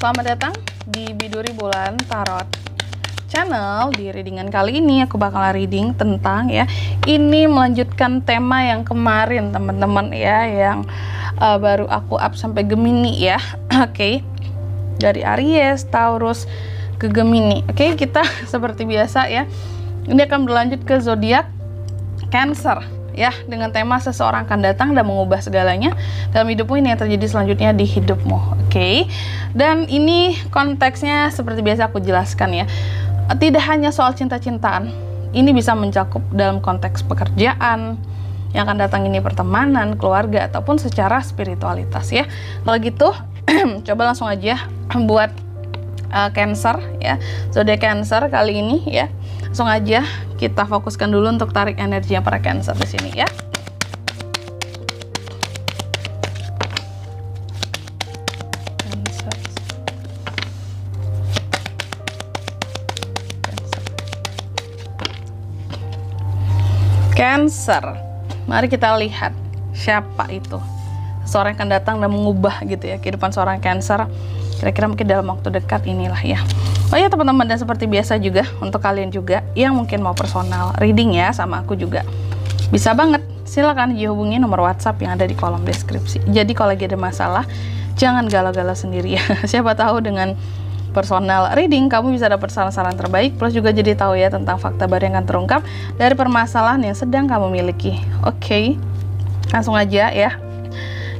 Selamat datang di Biduri Bulan Tarot Channel. Di readingan kali ini aku bakal reading tentang ini melanjutkan tema yang kemarin teman-teman ya, yang baru aku up sampai Gemini ya. Oke. Dari Aries, Taurus ke Gemini. Oke, kita seperti biasa ya. Ini akan berlanjut ke zodiak Cancer ya, dengan tema seseorang akan datang dan mengubah segalanya dalam hidupmu. Ini yang terjadi selanjutnya di hidupmu. Oke. Dan ini konteksnya seperti biasa aku jelaskan ya. Tidak hanya soal cinta-cintaan. Ini bisa mencakup dalam konteks pekerjaan, yang akan datang ini pertemanan, keluarga, ataupun secara spiritualitas ya. Kalau gitu, coba langsung aja buat Cancer ya, zodiak Cancer kali ini ya. Langsung aja kita fokuskan dulu untuk tarik energinya para Cancer di sini ya. Cancer. Mari kita lihat siapa itu. Seseorang yang akan datang dan mengubah gitu ya kehidupan seorang Cancer. Kira-kira mungkin dalam waktu dekat inilah ya. Oh ya teman-teman, dan seperti biasa juga untuk kalian juga yang mungkin mau personal reading ya sama aku juga, bisa banget silakan dihubungi nomor WhatsApp yang ada di kolom deskripsi. Jadi kalau lagi ada masalah, jangan galau-galau sendiri ya. Siapa tahu dengan personal reading kamu bisa dapat saran-saran terbaik, plus juga jadi tahu ya tentang fakta baru yang akan terungkap dari permasalahan yang sedang kamu miliki. Oke, langsung aja ya.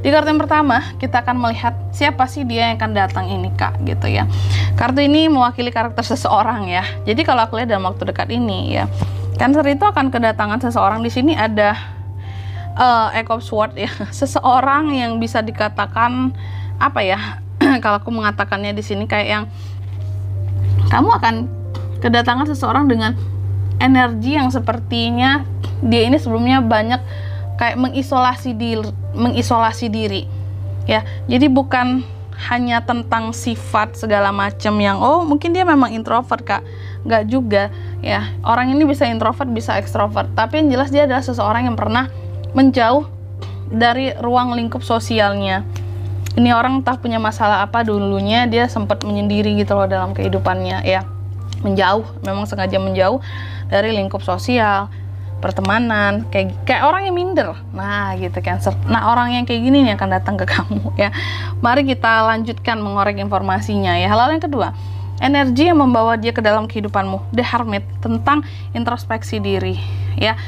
Di kartu yang pertama, kita akan melihat siapa sih dia yang akan datang ini kak, gitu ya. Kartu ini mewakili karakter seseorang ya. Jadi kalau aku lihat dalam waktu dekat ini ya, Cancer itu akan kedatangan seseorang. Di sini ada Eight of Swords ya. Seseorang yang bisa dikatakan apa ya? Kalau aku mengatakannya di sini kayak yang kamu akan kedatangan seseorang dengan energi yang sepertinya dia ini sebelumnya banyak kayak mengisolasi diri ya. Jadi bukan hanya tentang sifat segala macam yang mungkin dia memang introvert kak, nggak juga ya. Orang ini bisa introvert, bisa ekstrovert, tapi yang jelas dia adalah seseorang yang pernah menjauh dari ruang lingkup sosialnya. Ini orang entah punya masalah apa dulunya, dia sempat menyendiri gitu loh dalam kehidupannya ya. Menjauh, memang sengaja menjauh dari lingkup sosial, pertemanan, kayak orang yang minder. Nah gitu Cancer. Nah orang yang kayak gini nih akan datang ke kamu ya. Mari kita lanjutkan mengorek informasinya ya. Hal yang kedua, energi yang membawa dia ke dalam kehidupanmu, The Hermit, tentang introspeksi diri ya.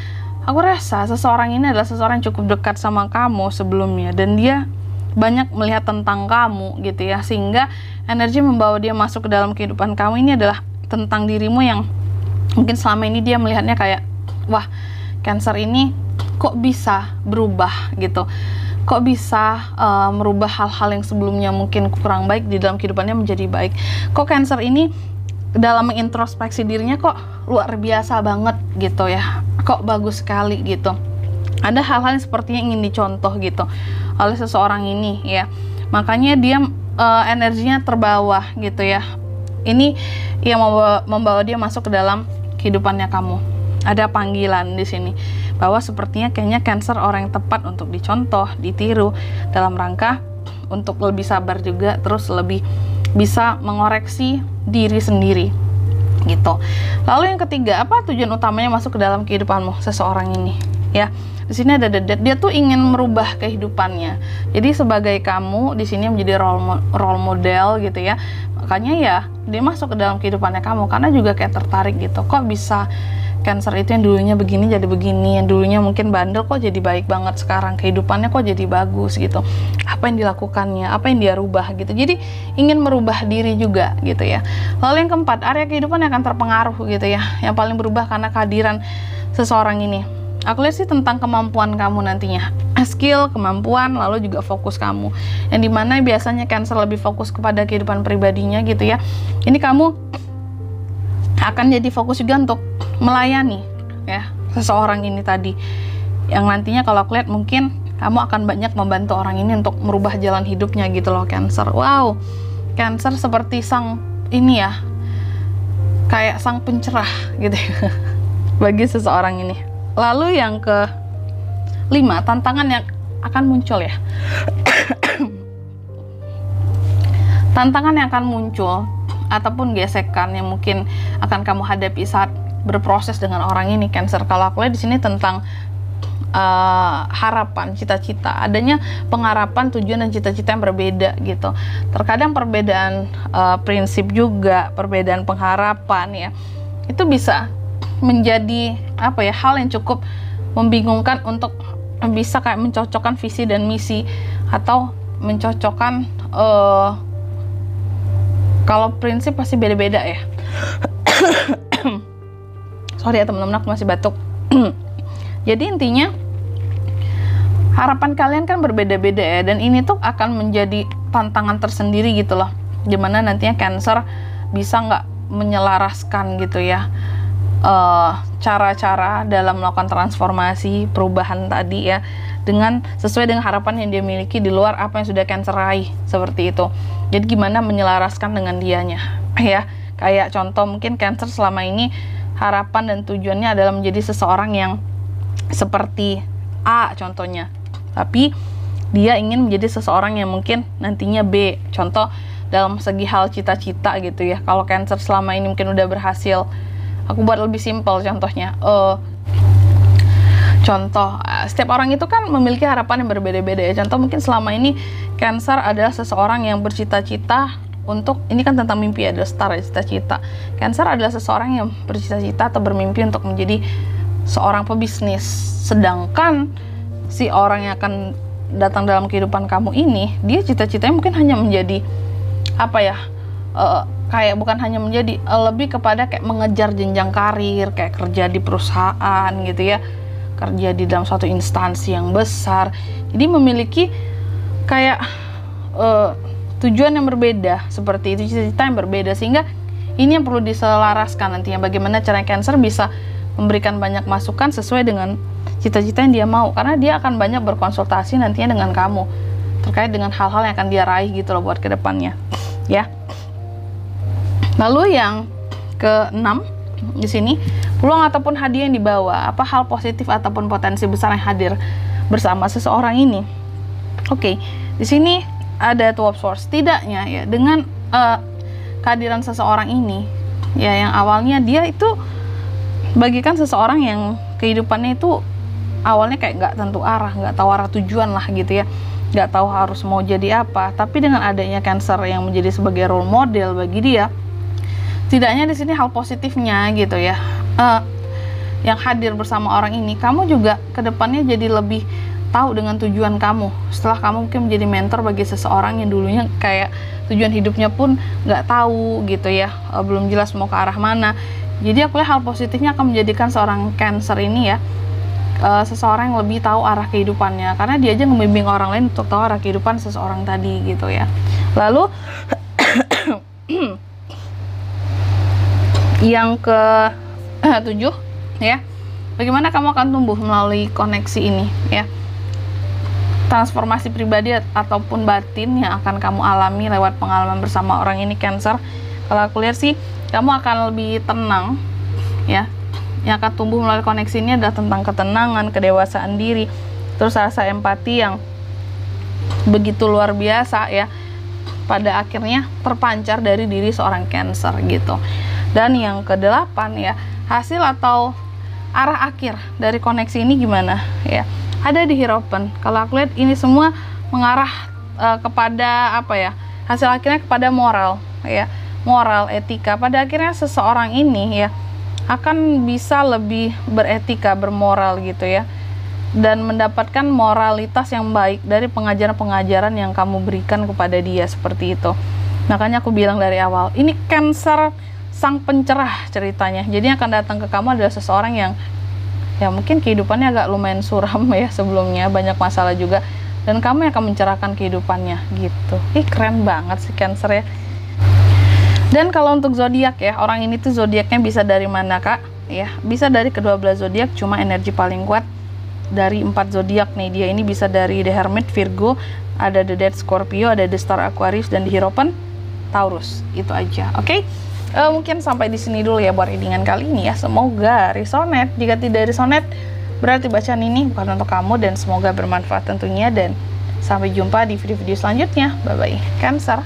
Aku rasa seseorang ini adalah seseorang yang cukup dekat sama kamu sebelumnya, dan dia banyak melihat tentang kamu gitu ya, sehingga energi membawa dia masuk ke dalam kehidupan kamu ini adalah tentang dirimu yang mungkin selama ini dia melihatnya kayak, wah Cancer ini kok bisa berubah gitu, kok bisa merubah hal-hal yang sebelumnya mungkin kurang baik di dalam kehidupannya menjadi baik. Kok Cancer ini dalam mengintrospeksi dirinya kok luar biasa banget gitu ya, kok bagus sekali gitu. Ada hal-hal yang sepertinya ingin dicontoh gitu oleh seseorang ini ya. Makanya dia energinya terbawa gitu ya. Ini yang membawa dia masuk ke dalam kehidupannya kamu. Ada panggilan di sini bahwa sepertinya kayaknya Cancer orang yang tepat untuk dicontoh, ditiru dalam rangka untuk lebih sabar juga, terus lebih bisa mengoreksi diri sendiri gitu. Lalu yang ketiga, apa tujuan utamanya masuk ke dalam kehidupanmu seseorang ini ya? Di sini ada dedet, dia tuh ingin merubah kehidupannya. Jadi sebagai kamu di sini menjadi role model gitu ya. Makanya ya dia masuk ke dalam kehidupannya kamu karena juga kayak tertarik gitu. Kok bisa Cancer itu yang dulunya begini jadi begini, yang dulunya mungkin bandel kok jadi baik banget sekarang, kehidupannya kok jadi bagus gitu. Apa yang dilakukannya, apa yang dia rubah gitu. Jadi ingin merubah diri juga gitu ya. Lalu yang keempat, area kehidupan yang akan terpengaruh gitu ya. Yang paling berubah karena kehadiran seseorang ini. Aku lihat sih tentang kemampuan kamu nantinya, skill, kemampuan, lalu juga fokus kamu. Yang dimana biasanya Cancer lebih fokus kepada kehidupan pribadinya gitu ya. Ini kamu akan jadi fokus juga untuk melayani ya seseorang ini tadi. Yang nantinya kalau aku lihat mungkin kamu akan banyak membantu orang ini untuk merubah jalan hidupnya gitu loh Cancer. Wow, Cancer seperti sang ini ya, kayak sang pencerah gitu ya, bagi seseorang ini. Lalu yang ke-5, tantangan yang akan muncul ya. tantangan yang akan muncul ataupun gesekan yang mungkin akan kamu hadapi saat berproses dengan orang ini Cancer. Kalau aku lihat di sini tentang harapan, cita-cita, adanya pengharapan, tujuan dan cita-cita yang berbeda gitu. Terkadang perbedaan prinsip juga, perbedaan pengharapan ya, itu bisa menjadi hal yang cukup membingungkan untuk bisa kayak mencocokkan visi dan misi, atau mencocokkan kalau prinsip pasti beda-beda ya. Sorry ya teman-teman, aku masih batuk. Jadi intinya harapan kalian kan berbeda-beda ya, dan ini tuh akan menjadi tantangan tersendiri gitu loh, dimana nantinya Cancer bisa nggak menyelaraskan gitu ya cara-cara dalam melakukan transformasi perubahan tadi ya, dengan sesuai dengan harapan yang dia miliki di luar apa yang sudah Cancer raih, seperti itu. Jadi gimana menyelaraskan dengan dianya ya. Kayak contoh, mungkin Cancer selama ini harapan dan tujuannya adalah menjadi seseorang yang seperti A contohnya, tapi dia ingin menjadi seseorang yang mungkin nantinya B, contoh dalam segi hal cita-cita gitu ya. Kalau Cancer selama ini mungkin udah berhasil, aku buat lebih simpel contohnya, contoh setiap orang itu kan memiliki harapan yang berbeda-beda ya. Contoh mungkin selama ini Cancer adalah seseorang yang bercita-cita untuk, ini kan tentang mimpi, ada star ya, cita-cita. Cancer adalah seseorang yang bercita-cita atau bermimpi untuk menjadi seorang pebisnis, sedangkan si orang yang akan datang dalam kehidupan kamu ini, dia cita-citanya mungkin hanya menjadi kayak bukan hanya menjadi, lebih kepada kayak mengejar jenjang karir, kayak kerja di perusahaan gitu ya, kerja di dalam suatu instansi yang besar. Jadi memiliki kayak tujuan yang berbeda, seperti itu, cita-cita yang berbeda, sehingga ini yang perlu diselaraskan nantinya, bagaimana caranya Cancer bisa memberikan banyak masukan sesuai dengan cita-cita yang dia mau, karena dia akan banyak berkonsultasi nantinya dengan kamu terkait dengan hal-hal yang akan dia raih gitu loh buat kedepannya ya. Lalu yang ke-6 di sini, peluang ataupun hadiah yang dibawa, apa hal positif ataupun potensi besar yang hadir bersama seseorang ini. Oke, di sini ada Two of Swords. Setidaknya ya, dengan kehadiran seseorang ini ya, yang awalnya dia itu bagikan seseorang yang kehidupannya itu awalnya kayak nggak tentu arah, nggak tahu arah tujuan lah gitu ya, nggak tahu harus mau jadi apa. Tapi dengan adanya Cancer yang menjadi sebagai role model bagi dia, setidaknya di sini hal positifnya gitu ya, yang hadir bersama orang ini, kamu juga kedepannya jadi lebih tahu dengan tujuan kamu. Setelah kamu mungkin menjadi mentor bagi seseorang yang dulunya kayak tujuan hidupnya pun nggak tahu gitu ya, belum jelas mau ke arah mana. Jadi aku lihat hal positifnya akan menjadikan seorang Cancer ini ya, seseorang yang lebih tahu arah kehidupannya, karena dia aja membimbing orang lain untuk tahu arah kehidupan seseorang tadi gitu ya. Lalu yang ke-7 ya, bagaimana kamu akan tumbuh melalui koneksi ini ya. Transformasi pribadi ataupun batin yang akan kamu alami lewat pengalaman bersama orang ini Cancer. Kalau aku lihat sih, kamu akan lebih tenang ya. Yang akan tumbuh melalui koneksi ini adalah tentang ketenangan, kedewasaan diri, terus rasa empati yang begitu luar biasa ya, pada akhirnya terpancar dari diri seorang Cancer gitu. Dan yang ke-8 ya, hasil atau arah akhir dari koneksi ini gimana ya, ada di Hierophant. Kalau aku lihat ini semua mengarah kepada hasil akhirnya kepada moral ya, moral, etika. Pada akhirnya seseorang ini ya akan bisa lebih beretika, bermoral gitu ya, dan mendapatkan moralitas yang baik dari pengajaran-pengajaran yang kamu berikan kepada dia, seperti itu. Makanya aku bilang dari awal, ini Cancer sang pencerah ceritanya. Jadi yang akan datang ke kamu adalah seseorang yang ya mungkin kehidupannya agak lumayan suram ya sebelumnya, banyak masalah juga, dan kamu yang akan mencerahkan kehidupannya gitu. Keren banget sih Cancer ya. Dan kalau untuk zodiak ya, orang ini tuh zodiaknya bisa dari mana kak? Ya, bisa dari ke-12 zodiak, cuma energi paling kuat dari 4 zodiak nih. Dia ini bisa dari The Hermit, Virgo, ada The Death, Scorpio, ada The Star, Aquarius, dan The Hierophant, Taurus. Itu aja, oke? Mungkin sampai di sini dulu ya buat readingan kali ini ya. Semoga resonate. Jika tidak resonate, berarti bacaan ini bukan untuk kamu, dan semoga bermanfaat tentunya. Dan sampai jumpa di video-video selanjutnya. Bye-bye, Cancer.